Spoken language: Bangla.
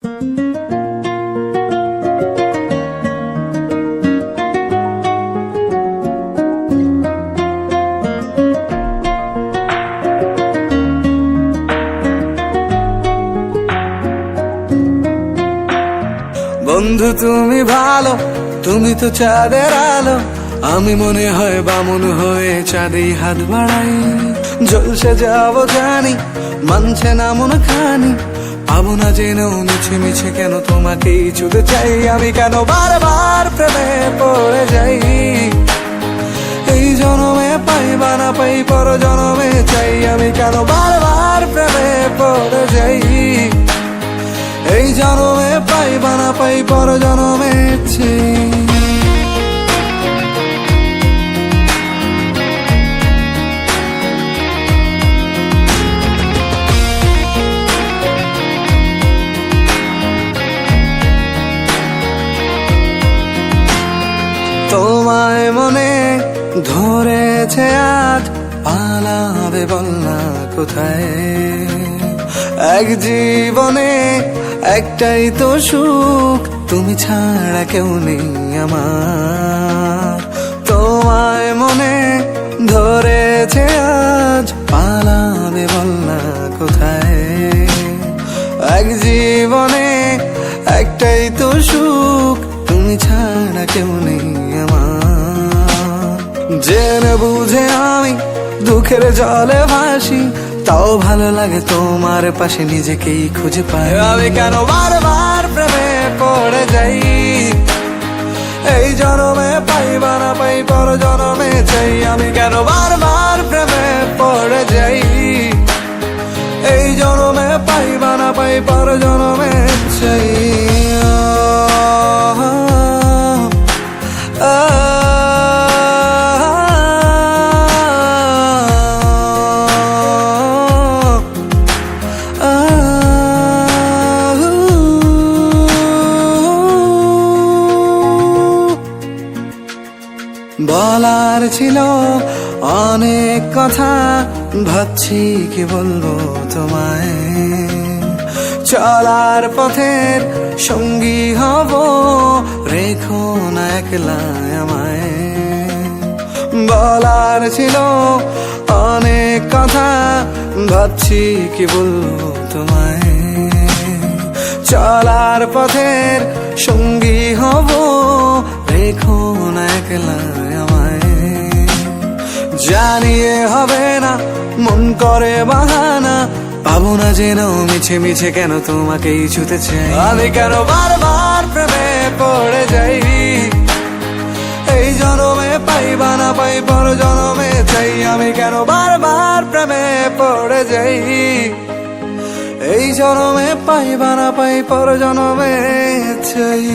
বন্ধু তুমি ভালো, তুমি তো চাঁদের আলো। আমি মনে হয় বামুন হয়ে চাঁদে হাত বাড়াই। জলসে যাবো জানি, মানছে না মন খানি। পাবো না জেনেও মিছে মিছে কেন তোমাকেই ছুতে চাই। আমি কেন বারবার প্রেমে পড়ে যাই। এই জনমে পাই বা না পাই, পর জনমে চাই। আমি কেন বারবার প্রেমে পড়ে যাই। এই জনমে পাই বা না পাই, পর জনমে চাই। তোমায় মনে ধরেছে আজ, পালাবে বল না কোথায়। এক জীবনে একটাই তো সুখ, তুমি ছাড়া কেউ নেই আমার। তোমায় মনে ধরেছে আজ, পালাবে বল না কোথায়। এক জীবনে একটাই তো সুখ, তুমি ছাড়া কেউ নেই আমার। জেনে বুঝে আমি দুঃখের জলে ভাসি, তাও ভালো লাগে তোমার পাশে নিজেকেই খুঁজে পাই। আমি কেন বারবার প্রেমে পড়ে যাই। এই জনমে পাই বা না পাই, পর জনমে চাই। আমি কেন বারবার প্রেমে পড়ে যাই। এই জনমে পাই বা না পাই, পর জনমে চাই। বলার ছিল অনেক কথা, ভাবছি কি বলবো তোমায়। চলার পথের সঙ্গী হব, রেখো না একলা আমায়। বলার ছিল অনেক কথা, ভাবছি কি বলবো তোমায়। চলার পথের সঙ্গী হব, রেখো না একলা আমায়। জানিয়ে হবে না, মন করে বাহানা। পাবো না জেনেও মিছে মিছে কেন তোমাকেই ছুতে চাই। আমি কেন বারবার প্রেমে পড়ে যাই। এই জনমে পাই বা না পাই, পর জনমে চাই। আমি কেন বারবার প্রেমে পড়ে যাই। এই জনমে পাই বা না পাই, পর জনমে চাই।